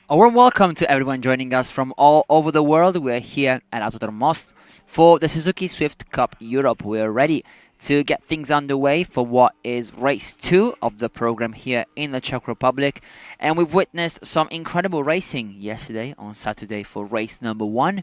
A warm welcome to everyone joining us from all over the world. We're here at Autodrom Most for the Suzuki Swift Cup Europe. We're ready to get things underway for what is race 2 of the program here in the Czech Republic. And we've witnessed some incredible racing yesterday on Saturday for race number 1.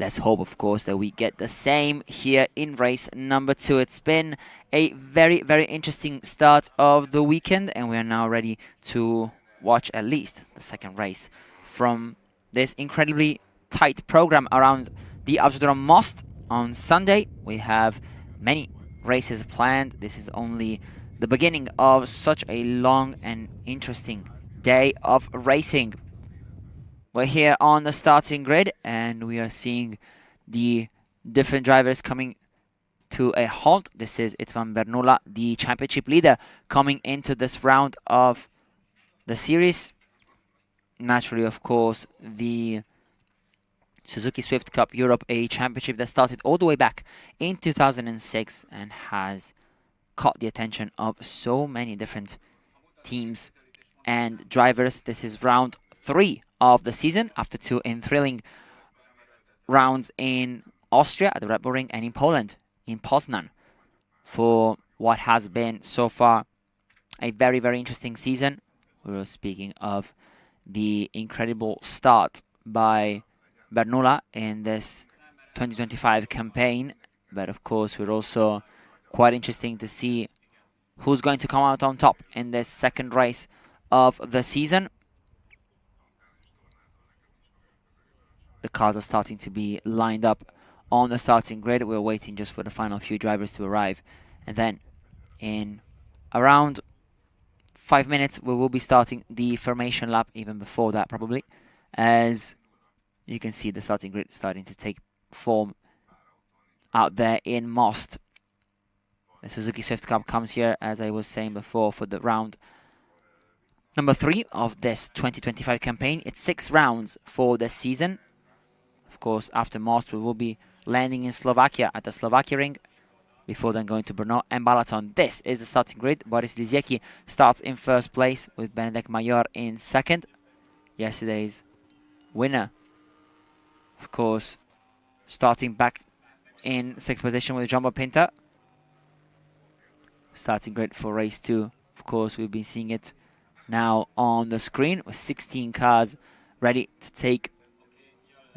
Let's hope, of course, that we get the same here in race number 2. It's been a very, very interesting start of the weekend, and we are now ready to watch at least the second race from this incredibly tight program around the Autodrom Most. On Sunday, we have many races planned. This is only the beginning of such a long and interesting day of racing. We're here on the starting grid, and we are seeing the different drivers coming to a halt. This is Istvan Bernula, the championship leader, coming into this round of the series. Naturally, of course, the Suzuki Swift Cup Europe, a championship that started all the way back in 2006 and has caught the attention of so many different teams and drivers. This is round 3 of the season after 2 thrilling rounds in Austria at the Red Bull Ring and in Poland, in Poznan, for what has been so far a very, very interesting season. We were speaking of the incredible start by Bernula in this 2025 campaign, but of course we're also quite interesting to see who's going to come out on top in this second race of the season. The cars are starting to be lined up on the starting grid. We're waiting just for the final few drivers to arrive, and then in around 5 minutes we will be starting the formation lap, even before that probably, as you can see the starting grid starting to take form out there in Most. The Suzuki Swift Cup comes here, as I was saying before, for the round number 3 of this 2025 campaign. It's 6 rounds for this season. Of course, after Most we will be landing in Slovakia at the Slovakia Ring, before then going to Brno and Balaton. This is the starting grid. Boris Liziecki starts in first place with Benedek Major in second. Yesterday's winner, of course, starting back in 6th position with Jumbo Pinter. Starting grid for race 2. Of course, we've been seeing it now on the screen with 16 cars ready to take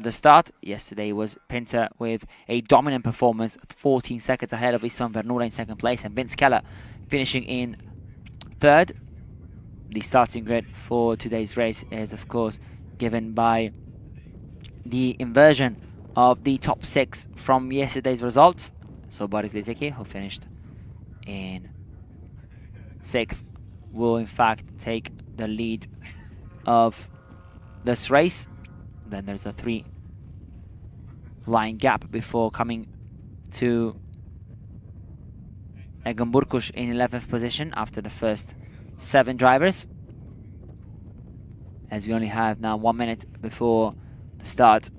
the start. Yesterday was Pinter with a dominant performance, 14 seconds ahead of Istvan Bernula in second place, and Vince Keller finishing in third. The starting grid for today's race is, of course, given by the inversion of the top 6 from yesterday's results. So Boris Liziecki, who finished in 6th, will in fact take the lead of this race. Then there's a 3-line gap before coming to Egon Burkush in 11th position after the first 7 drivers, as we only have now 1 minute before the start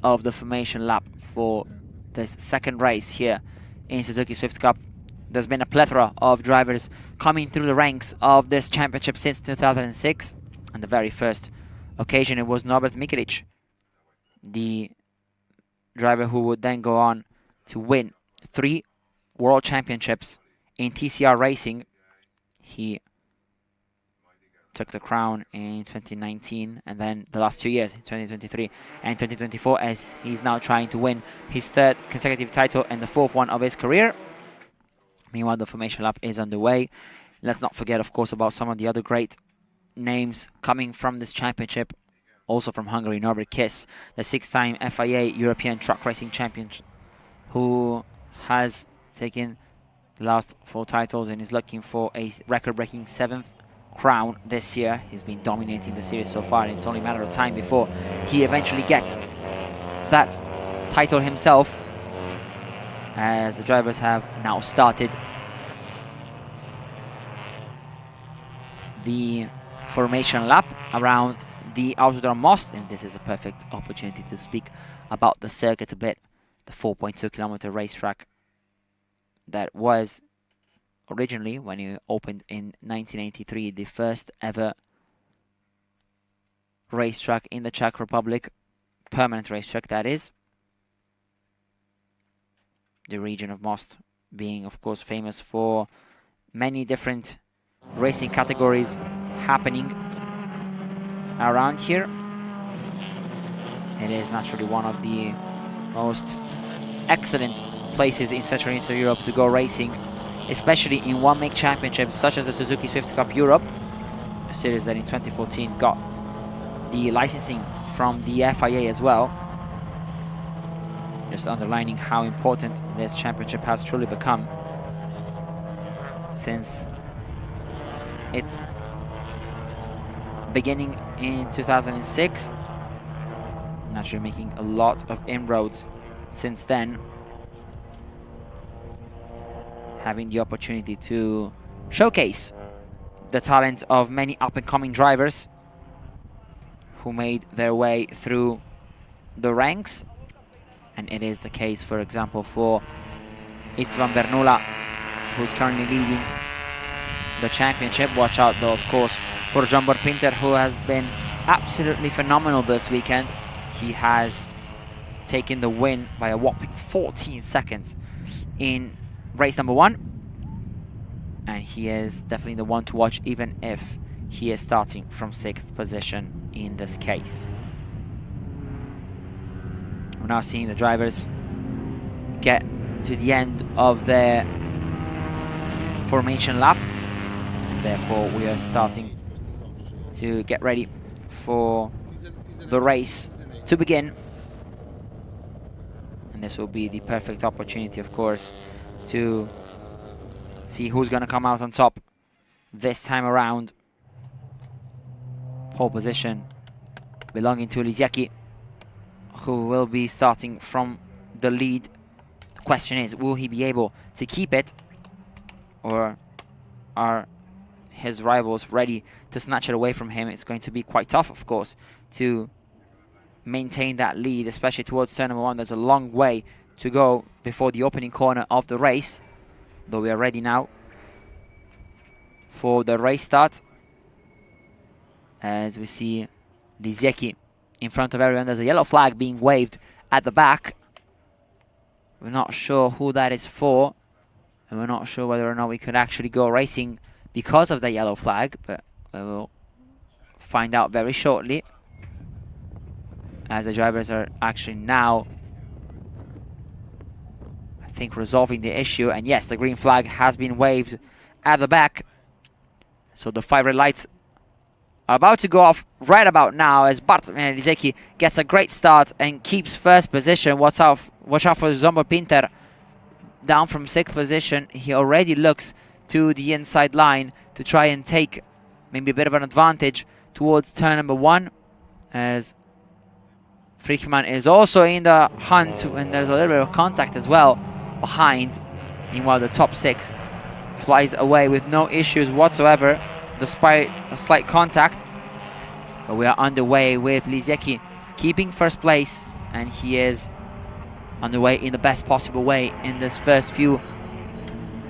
of the formation lap for this second race here in Suzuki Swift Cup. There's been a plethora of drivers coming through the ranks of this championship since 2006, and the very first occasion it was Norbert Mikelic, the driver who would then go on to win 3 world championships in TCR racing. He took the crown in 2019, and then the last 2 years, 2023 and 2024, as he's now trying to win his 3rd consecutive title and the 4th one of his career. Meanwhile, the formation lap is underway. Let's not forget, of course, about some of the other great names coming from this championship. Also from Hungary, Norbert Kiss, the 6-time FIA European Truck Racing Champion, who has taken the last 4 titles and is looking for a record-breaking 7th crown this year. He's been dominating the series so far, and it's only a matter of time before he eventually gets that title himself, as the drivers have now started the formation lap around the Autodrom Most, and this is a perfect opportunity to speak about the circuit a bit. The 4.2-kilometer racetrack that was originally, when it opened in 1983, the first ever racetrack in the Czech Republic, permanent racetrack that is. The region of Most being, of course, famous for many different racing categories happening around here. It is naturally one of the most excellent places in Central and Eastern Europe to go racing, especially in one-make championships such as the Suzuki Swift Cup Europe, a series that in 2014 got the licensing from the FIA as well. Just underlining how important this championship has truly become since its beginning in 2006. Naturally making a lot of inroads since then, having the opportunity to showcase the talent of many up-and-coming drivers who made their way through the ranks. And it is the case, for example, for Istvan Bernula, who's currently leading the championship. Watch out, though, of course, for Zsombor Pinter, who has been absolutely phenomenal this weekend. He has taken the win by a whopping 14 seconds in race number 1. And he is definitely the one to watch, even if he is starting from 6th position in this case. We're now seeing the drivers get to the end of their formation lap, and therefore we are starting to get ready for the race to begin. And this will be the perfect opportunity, of course, to see who's going to come out on top this time around. Pole position belonging to Lisiecki, who will be starting from the lead. The question is, will he be able to keep it, or are his rivals ready to snatch it away from him? It's going to be quite tough, of course, to maintain that lead, especially towards turn number 1. There's a long way to go before the opening corner of the race, though we are ready now for the race start. As we see Lisiecki in front of everyone. There's a yellow flag being waved at the back. We're not sure who that is for, and we're not sure whether or not we could actually go racing because of the yellow flag, but we will find out very shortly, as the drivers are actually now, I think, resolving the issue. And yes, the green flag has been waved at the back, so the 5 red lights are about to go off right about now, as Bartłomiej Lisiecki gets a great start and keeps first position. Watch out for Zsombor Pinter down from 6th position. He already looks to the inside line to try and take maybe a bit of an advantage towards turn number 1, as Frischmann is also in the hunt, and there's a little bit of contact as well behind. Meanwhile, the top 6 flies away with no issues whatsoever, despite a slight contact. But we are underway with Lisiecki keeping first place, and he is underway in the best possible way in this first few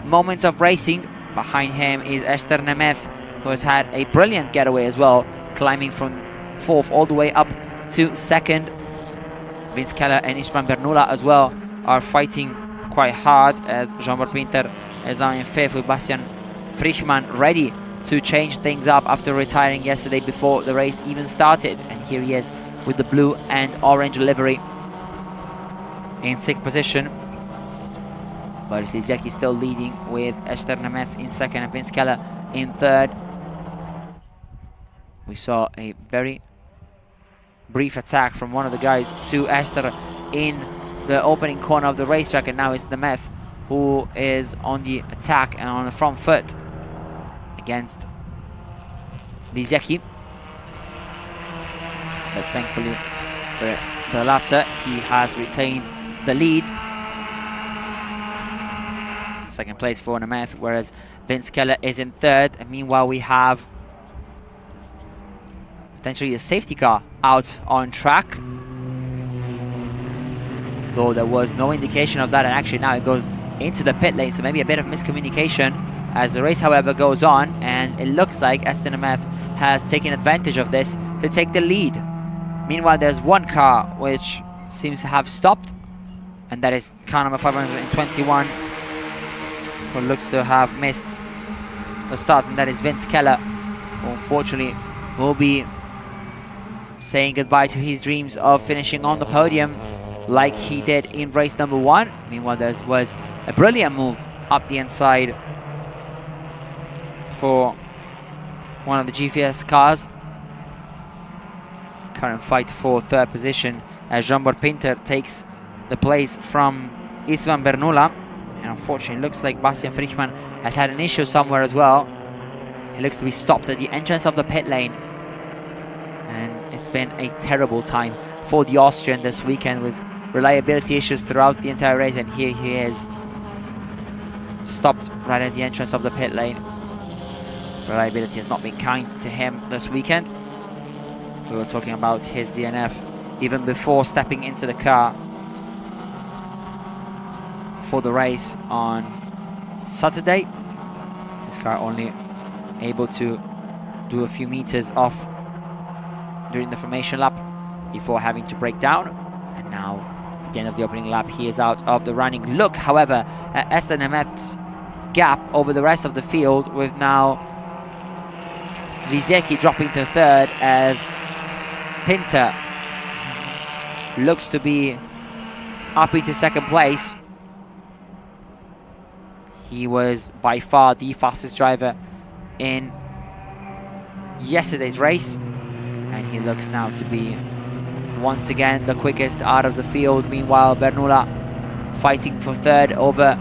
moments of racing. Behind him is Ester Nemeth, who has had a brilliant getaway as well, climbing from 4th all the way up to 2nd. Vince Keller and Istvan Bernula as well are fighting quite hard, as Zsombor Pinter is now in 5th with Bastian Frischmann ready to change things up after retiring yesterday before the race even started. And here he is with the blue and orange livery in 6th position. But Lisiecki still leading, with Ester Nemeth in 2nd and Vince Keller in 3rd. We saw a very brief attack from one of the guys to Ester in the opening corner of the racetrack, and now it's Nemeth who is on the attack and on the front foot against Lisiecki. But thankfully for the latter, he has retained the lead. 2nd place for Nemeth, whereas Vince Keller is in 3rd. And meanwhile, we have potentially a safety car out on track, though there was no indication of that, and actually now it goes into the pit lane, so maybe a bit of miscommunication as the race, however, goes on. And it looks like Ester Nemeth has taken advantage of this to take the lead. Meanwhile, there's one car which seems to have stopped, and that is car number 521, who looks to have missed the start, and that is Vince Keller, who unfortunately will be saying goodbye to his dreams of finishing on the podium like he did in race number 1. Meanwhile, there was a brilliant move up the inside for one of the GVS cars. Current fight for third position as Jean-Bart Pinter takes the place from Istvan Bernula. And unfortunately, it looks like Bastian Frischmann has had an issue somewhere as well. He looks to be stopped at the entrance of the pit lane. And it's been a terrible time for the Austrian this weekend with reliability issues throughout the entire race. And here he is, stopped right at the entrance of the pit lane. Reliability has not been kind to him this weekend. We were talking about his DNF even before stepping into the car for the race on Saturday. His car only able to do a few meters off during the formation lap before having to break down. And now, at the end of the opening lap, he is out of the running. Look, however, at Esther Nemeth's gap over the rest of the field, with now Lisiecki dropping to third as Pinter looks to be up into second place. He was by far the fastest driver in yesterday's race, and he looks now to be once again the quickest out of the field. Meanwhile, Bernula fighting for third over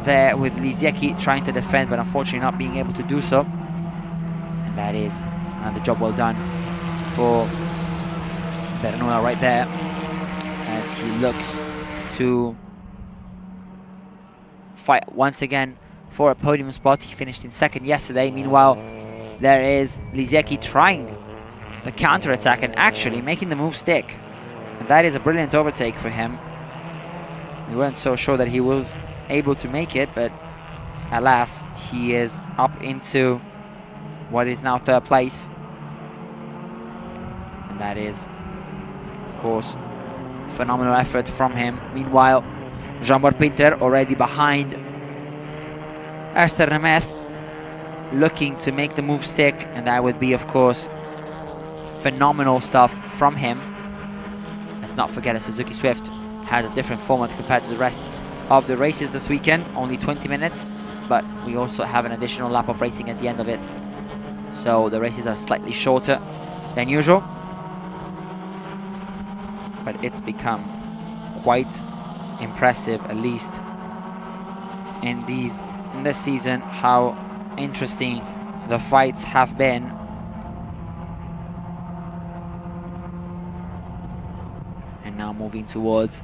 there with Lisiecki trying to defend, but unfortunately not being able to do so. And that is another job well done for Bernula right there, as he looks to fight once again for a podium spot. He finished in second yesterday. Meanwhile, there is Lisiecki trying the counter-attack and actually making the move stick. And that is a brilliant overtake for him. We weren't so sure that he was able to make it, but alas, he is up into what is now third place. And that is, of course, phenomenal effort from him. Meanwhile, Jean-Bart Pinter already behind Esther Nemeth, looking to make the move stick, and that would be, of course, phenomenal stuff from him. Let's not forget that Suzuki Swift has a different format compared to the rest of the races this weekend. Only 20 minutes, but we also have an additional lap of racing at the end of it. So the races are slightly shorter than usual. But it's become quite impressive, at least in this season, how interesting the fights have been. And now moving towards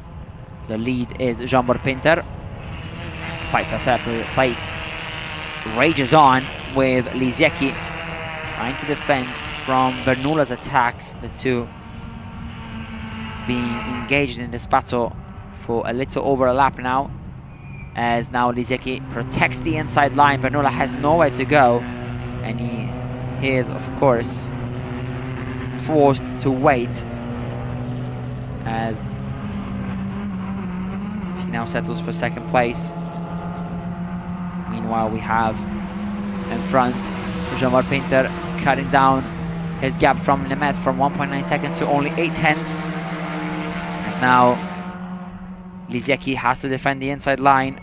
the lead is Jean-Bart Pinter. Fight for third place rages on with Lisiecki trying to defend from Bernula's attacks, the two being engaged in this battle for a little over a lap now, as now Lisiecki protects the inside line. Bernula has nowhere to go, and he is, of course, forced to wait as he now settles for second place. Meanwhile, we have in front Jean-Bart Pinter cutting down his gap from Nemeth from 1.9 seconds to only 0.8. As now Lisiecki has to defend the inside line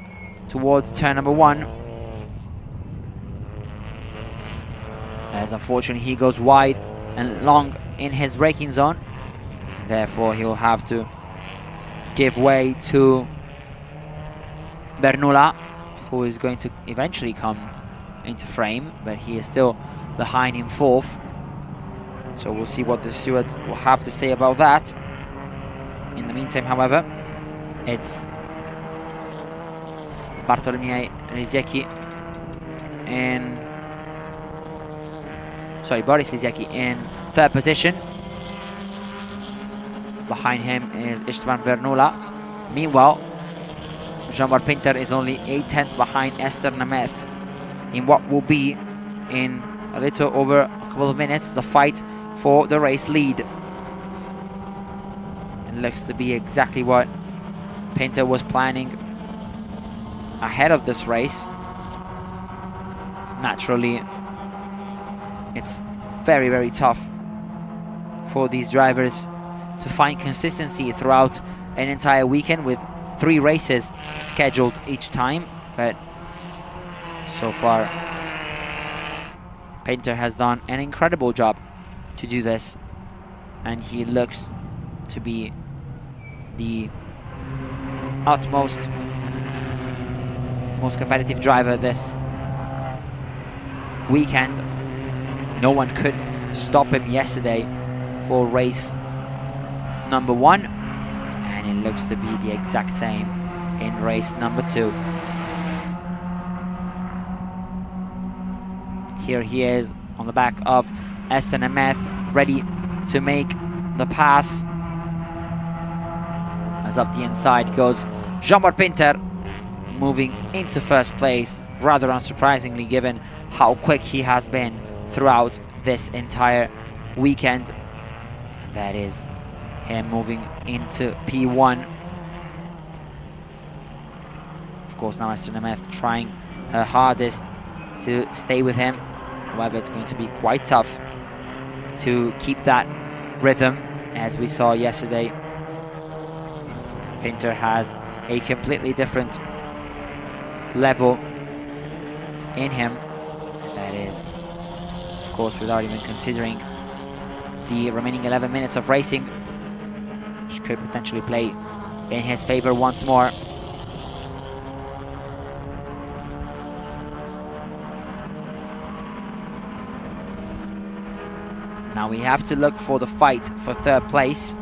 towards turn number 1. As unfortunately he goes wide and long in his braking zone. Therefore he will have to give way to Bernula, who is going to eventually come into frame, but he is still behind in fourth. So we'll see what the stewards will have to say about that. In the meantime, however, it's Bartolomei Lisiecki in... Sorry, Boris Lisiecki in third position. Behind him is Istvan Bernula. Meanwhile, Jean-Bart Pinter is only 0.8 behind Esther Nemeth in what will be in a little over a couple of minutes the fight for the race lead. It looks to be exactly what Painter was planning ahead of this race. Naturally, it's very, very tough for these drivers to find consistency throughout an entire weekend with 3 races scheduled each time, but so far Painter has done an incredible job to do this, and he looks to be the most competitive driver this weekend. No one could stop him yesterday for race number 1, and it looks to be the exact same in race number 2. Here he is on the back of Aston Emeth, ready to make the pass. As up the inside goes Jean-Bart Painter, moving into first place, rather unsurprisingly given how quick he has been throughout this entire weekend. And that is him moving into P1. Of course, now Aston Emeth trying her hardest to stay with him. However, it's going to be quite tough to keep that rhythm, as we saw yesterday. Painter has a completely different level in him, and that is, of course, without even considering the remaining 11 minutes of racing, which could potentially play in his favor once more. Now we have to look for the fight for 3rd place,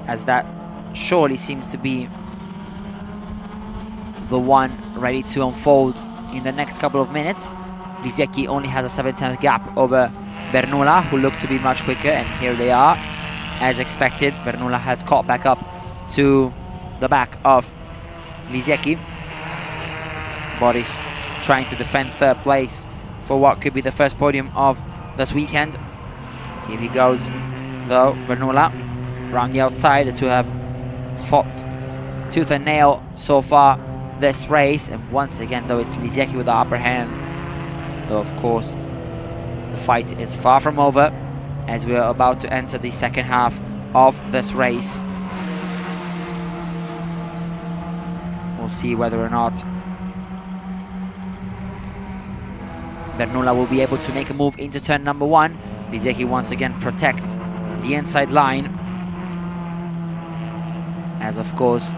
as that surely seems to be the one ready to unfold in the next couple of minutes. Lisiecki only has a 7/10 gap over Bernoula, who looked to be much quicker, and here they are. As expected, Bernoula has caught back up to the back of Lisiecki. Boris trying to defend 3rd place for what could be the first podium of this weekend. Here he goes, though. Bernoula around the outside. The two have fought tooth and nail so far this race, and once again, though, it's Lisiecki with the upper hand. Though, of course, the fight is far from over, as we are about to enter the second half of this race. We'll see whether or not Bernoula will be able to make a move into turn number 1. Lisiecki once again protects the inside line, as of course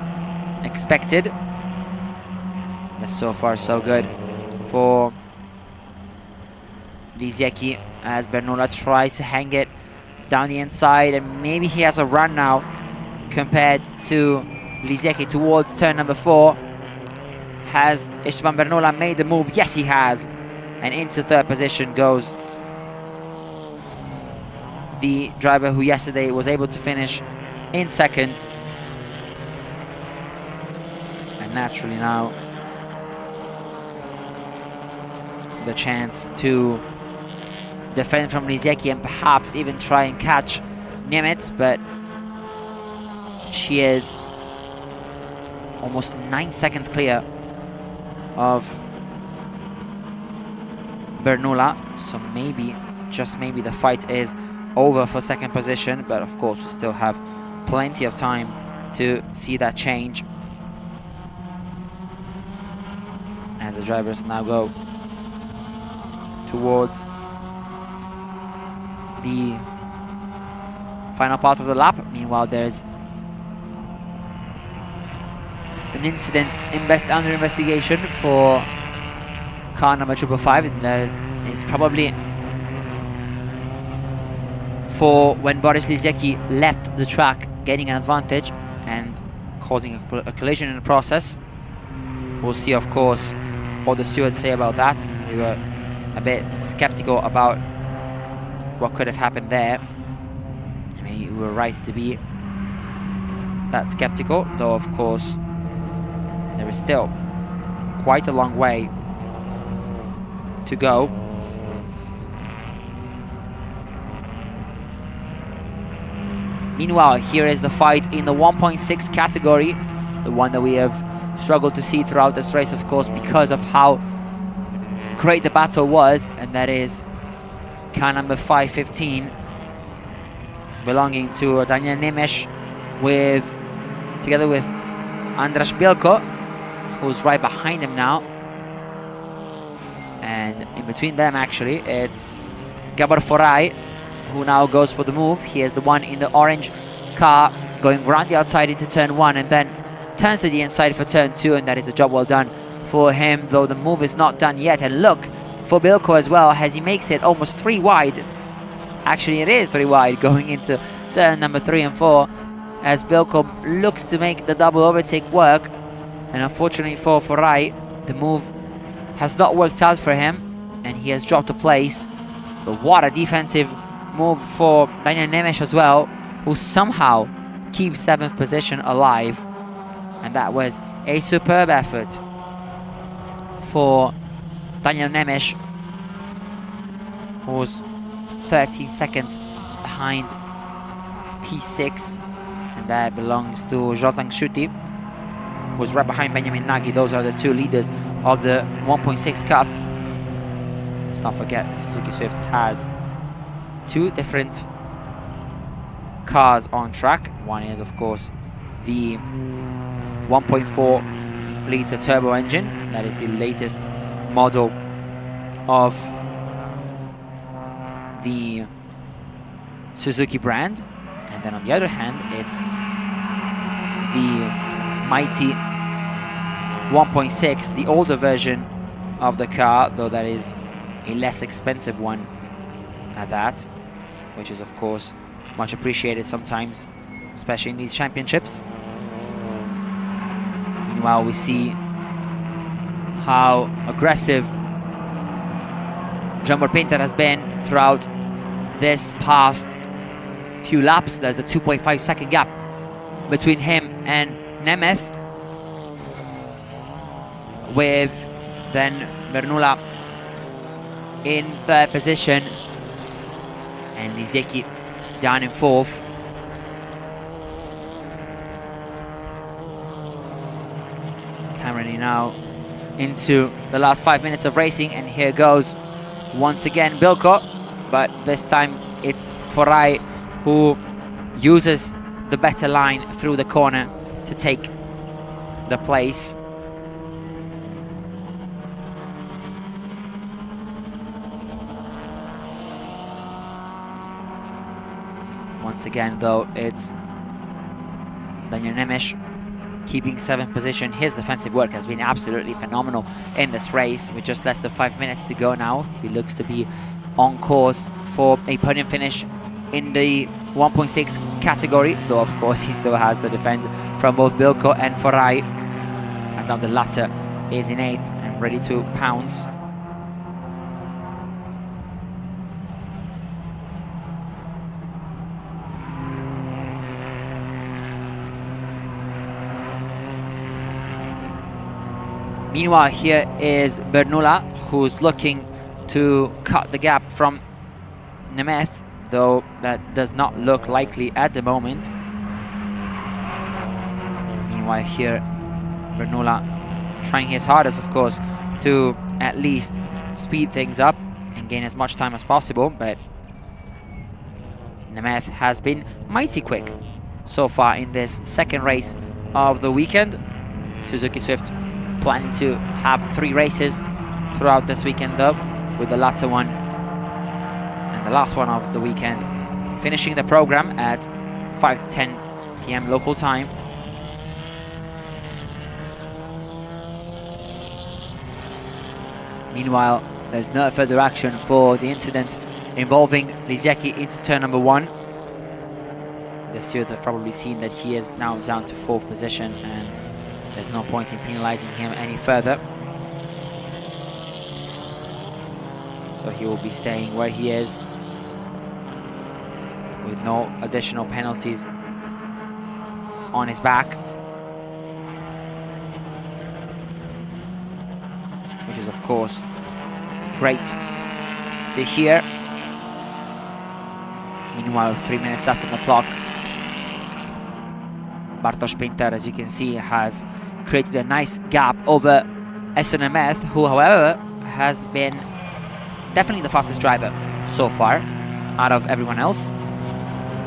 expected. But so far so good for Lisiecki, as Bernoula tries to hang it down the inside, and maybe he has a run now compared to Lisiecki towards turn number 4. Has Istvan Bernoula made the move? Yes, he has. And into 3rd position goes the driver who yesterday was able to finish in 2nd. And naturally now the chance to defend from Lisiecki and perhaps even try and catch Nimitz, but she is almost 9 seconds clear of Bernoula, so maybe, just maybe, the fight is over for 2nd position, but of course we still have plenty of time to see that change, as the drivers now go towards the final part of the lap. Meanwhile, there's an incident under investigation for car number 555, and that is probably for when Boris Lisiecki left the track, getting an advantage and causing a collision in the process. We'll see, of course, what the stewards say about that. We were a bit skeptical about what could have happened there. I mean, we were right to be that skeptical, though of course there is still quite a long way to go. Meanwhile, here is the fight in the 1.6 category, the one that we have struggled to see throughout this race, of course, because of how great the battle was, and that is car number 515, belonging to Daniel Nemes, together with Andras Bielko, who's right behind him now. And in between them, actually, it's Gabor Foray, who now goes for the move. He is the one in the orange car going around the outside into turn 1 and then turns to the inside for turn 2, and that is a job well done for him, though the move is not done yet. And look for Bielko as well, as he makes it almost 3 wide. Actually, it is 3 wide going into turn number 3 and 4, as Bielko looks to make the double overtake work. And unfortunately for Foray, the move has not worked out for him, and he has dropped a place. But what a defensive move for Daniel Nemes as well, who somehow keeps 7th position alive. And that was a superb effort for Daniel Nemes, who's 13 seconds behind P6, and that belongs to Zoltan Schuti, who's right behind Benjamin Nagy. Those are the 2 leaders of the 1.6 Cup. Let's not forget the Suzuki Swift has 2 different cars on track. One is, of course, the 1.4 liter turbo engine. That is the latest model of the Suzuki brand. And then on the other hand, it's the mighty 1.6, the older version of the car, though that is a less expensive one at that, which is of course much appreciated sometimes, especially in these championships. Meanwhile, we see how aggressive Jean-Paul Pinter has been throughout this past few laps. There's a 2.5 second gap between him and Nemeth, with then Bernula in 3rd position and Lisiecki down in 4th. Currently now into the last 5 minutes of racing, and here goes once again Bielko, but this time it's Foray who uses the better line through the corner to take the place. Once again, though, it's Daniel Nemes keeping 7th position. His defensive work has been absolutely phenomenal in this race. With just less than 5 minutes to go now, he looks to be on course for a podium finish in the 1.6 category, though of course he still has the defend from both Bielko and Foray, as now the latter is in 8th and ready to pounce. Meanwhile, here is Bernula, who's looking to cut the gap from Nemeth, though that does not look likely at the moment. Meanwhile, here Bernula trying his hardest, of course, to at least speed things up and gain as much time as possible, but Nemeth has been mighty quick so far in this 2nd race of the weekend. Suzuki Swift planning to have 3 races throughout this weekend, though, with the latter one and the last one of the weekend finishing the program at 5:10 p.m. local time. Meanwhile, there's no further action for the incident involving Lisiecki into turn number 1. The stewards have probably seen that he is now down to 4th position, and there's no point in penalizing him any further. So he will be staying where he is with no additional penalties on his back, which is of course Great to hear. Meanwhile, 3 minutes left on the clock. Bartosz Pinter, as you can see, has created a nice gap over SNMF, who, however, has been definitely the fastest driver so far out of everyone else.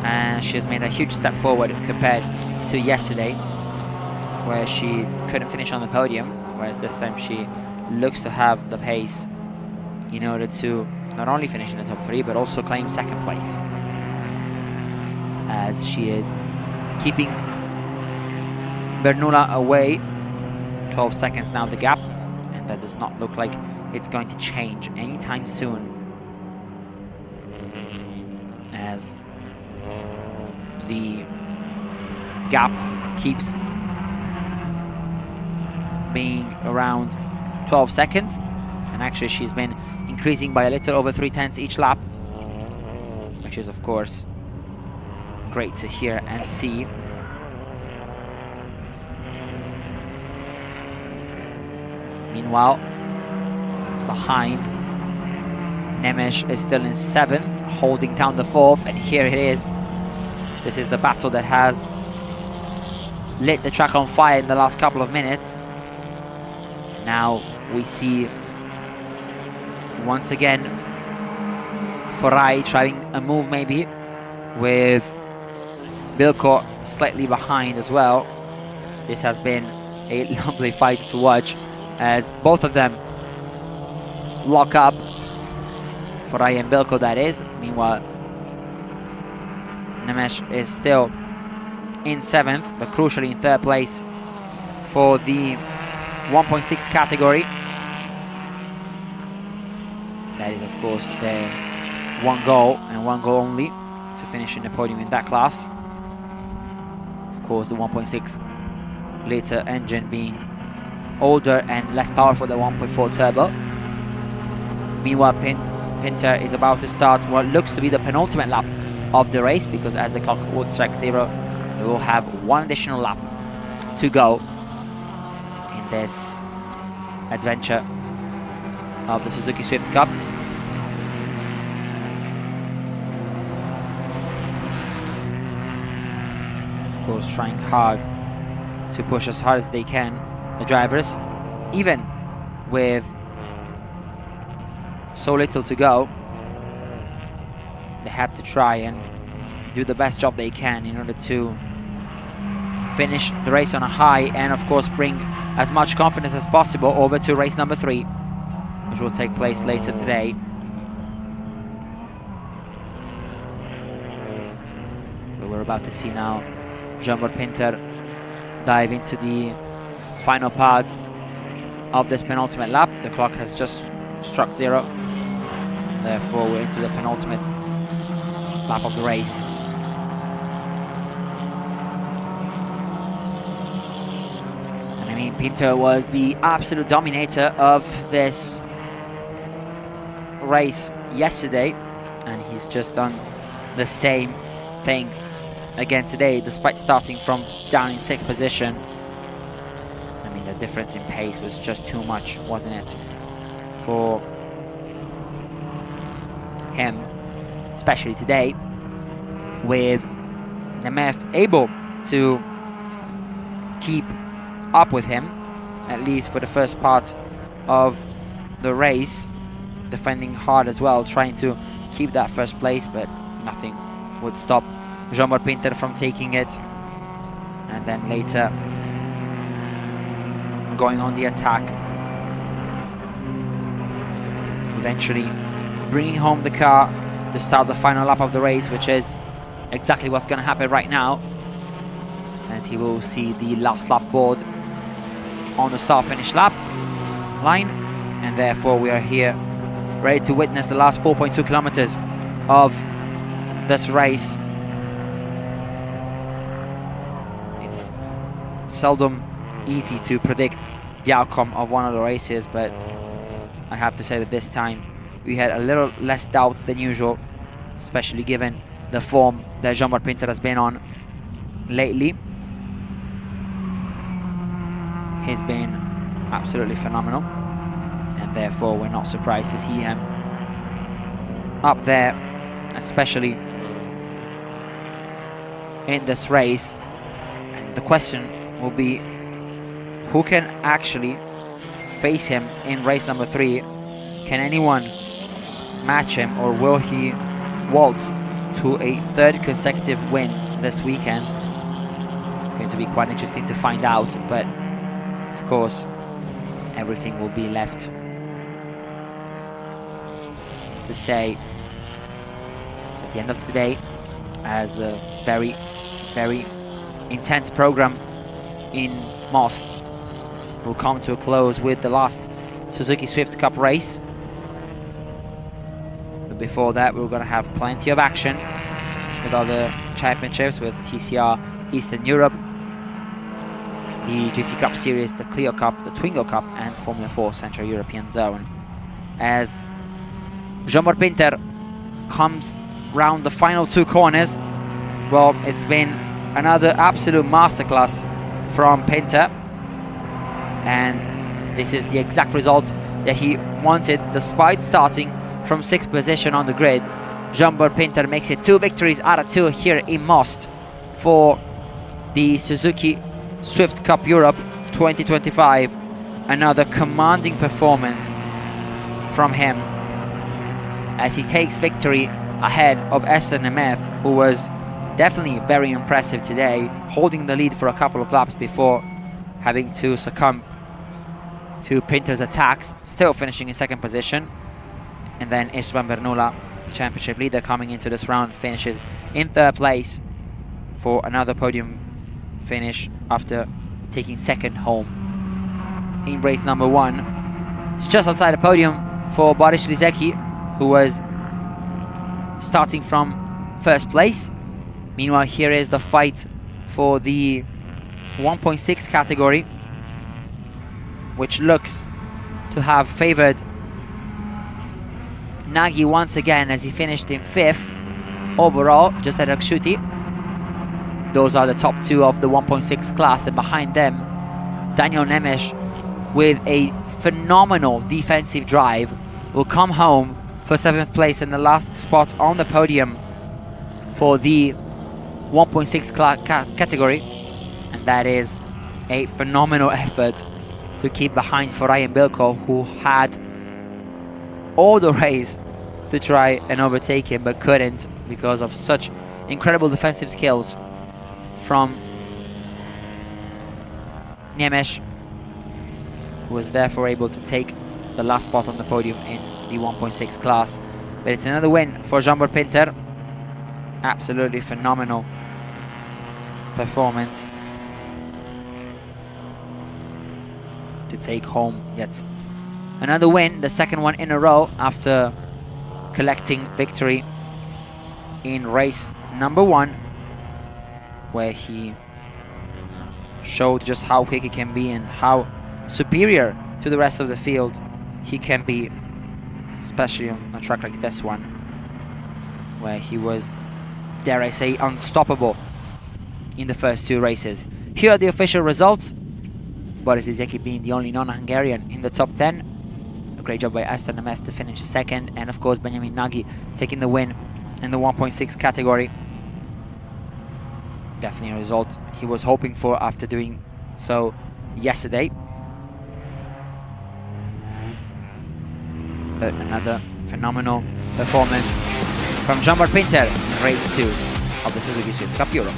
And she has made a huge step forward compared to yesterday, where she couldn't finish on the podium, whereas this time she looks to have the pace in order to not only finish in the top 3, but also claim second place, as she is keeping Bernula away. 12 seconds now the gap, and that does not look like it's going to change anytime soon, as the gap keeps being around 12 seconds, and actually she's been increasing by a little over 3/10 each lap, which is of course great to hear and see. Meanwhile, behind, Nemes is still in 7th, holding down the 4th, and here it is. This is the battle that has lit the track on fire in the last couple of minutes. Now we see once again Foray trying a move maybe, with Bilko slightly behind as well. This has been a lovely fight to watch, as both of them lock up. Foray and Bilko, that is. Meanwhile, Nemes is still in 7th, but crucially in 3rd place for the 1.6 category. That is, of course, their one goal and one goal only to finish in the podium in that class. Of course, the 1.6 liter engine being older and less powerful than 1.4 turbo. Meanwhile, Pinter is about to start what looks to be the penultimate lap of the race, because as the clock would strike 0, we will have one additional lap to go in this adventure of the Suzuki Swift Cup. Of course, trying hard to push as hard as they can, the drivers, even with so little to go. They have to try and do the best job they can in order to finish the race on a high, and of course bring as much confidence as possible over to race number 3, which will take place later today. But we're about to see now Jean-Bert Pinter dive into the final part of this penultimate lap. The clock has just struck 0. Therefore, we're into the penultimate lap of the race. And I mean, Pinter was the absolute dominator of this race yesterday, and he's just done the same thing again today, despite starting from down in 6th position. I mean, the difference in pace was just too much, wasn't it, for him, especially today, with Nemeth able to keep up with him, at least for the first part of the race, defending hard as well, trying to keep that first place, but nothing would stop Jean-Bert Pinter from taking it, and then later going on the attack, eventually bringing home the car to start the final lap of the race, which is exactly what's going to happen right now, as he will see the last lap board on the start-finish lap line, and therefore we are here ready to witness the last 4.2 kilometers of this race. It's seldom easy to predict the outcome of one of the races, but I have to say that this time we had a little less doubts than usual, especially given the form that Jean-Bert Pinter has been on lately. He's been absolutely phenomenal, and therefore we're not surprised to see him up there, especially in this race. And the question will be, who can actually face him in race number 3? Can anyone match him, or will he waltz to a 3rd consecutive win this weekend? It's going to be quite interesting to find out, but of course everything will be left to say at the end of today, as the very intense program in Most will come to a close with the last Suzuki Swift Cup race. But before that, we're going to have plenty of action with other championships, with TCR Eastern Europe, the GT Cup Series, the Clio Cup, the Twingo Cup, and Formula 4 Central European Zone. As Jean-Bart Pinter comes round the final 2 corners, well, it's been another absolute masterclass from Pinter, and this is the exact result that he wanted. Despite starting from 6th position on the grid, Jean-Bart Pinter makes it 2 victories out of 2 here in Most for the Suzuki Swift Cup Europe 2025. Another commanding performance from him as he takes victory ahead of Esther Nemeth, who was definitely very impressive today, holding the lead for a couple of laps before having to succumb to Pinter's attacks, still finishing in 2nd position. And then Istvan Bernula, championship leader, coming into this round, finishes in 3rd place for another podium finish after taking 2nd home in race number 1. It's just outside the podium for Boris Lizecki, who was starting from 1st place. Meanwhile, here is the fight for the 1.6 category, which looks to have favored Nagy once again, as he finished in 5th overall, just at Akshuti. Those are the top 2 of the 1.6 class, and behind them, Daniel Nemes, with a phenomenal defensive drive, will come home for 7th place in the last spot on the podium for the 1.6 category, and that is a phenomenal effort to keep behind for Ryan Bilko, who had all the race to try and overtake him but couldn't because of such incredible defensive skills from Niemesh, who was therefore able to take the last spot on the podium in the 1.6 class. But it's another win for Jean-Bart Pinter. Absolutely phenomenal performance to take home yet another win, the 2nd one in a row after collecting victory in race number 1, where he showed just how quick he can be and how superior to the rest of the field he can be, especially on a track like this one, where he was, dare I say, unstoppable in the first 2 races. Here are the official results. Boris Lizecki being the only non-Hungarian in the top 10. A great job by Aston Nemeth to finish 2nd, and of course Benjamin Nagy taking the win in the 1.6 category. Definitely a result he was hoping for after doing so yesterday. But another phenomenal performance from Jean-Bart Pinter in race 2 of the Suzuki Swift Cup Europe.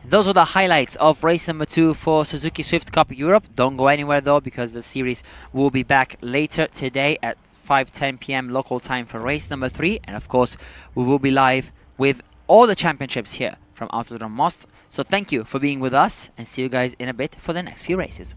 Those were the highlights of race number 2 for Suzuki Swift Cup Europe. Don't go anywhere though, because the series will be back later today at 5:10 p.m. local time for race number 3. And of course, we will be live with all the championships here from Autodrom Most. So thank you for being with us, and see you guys in a bit for the next few races.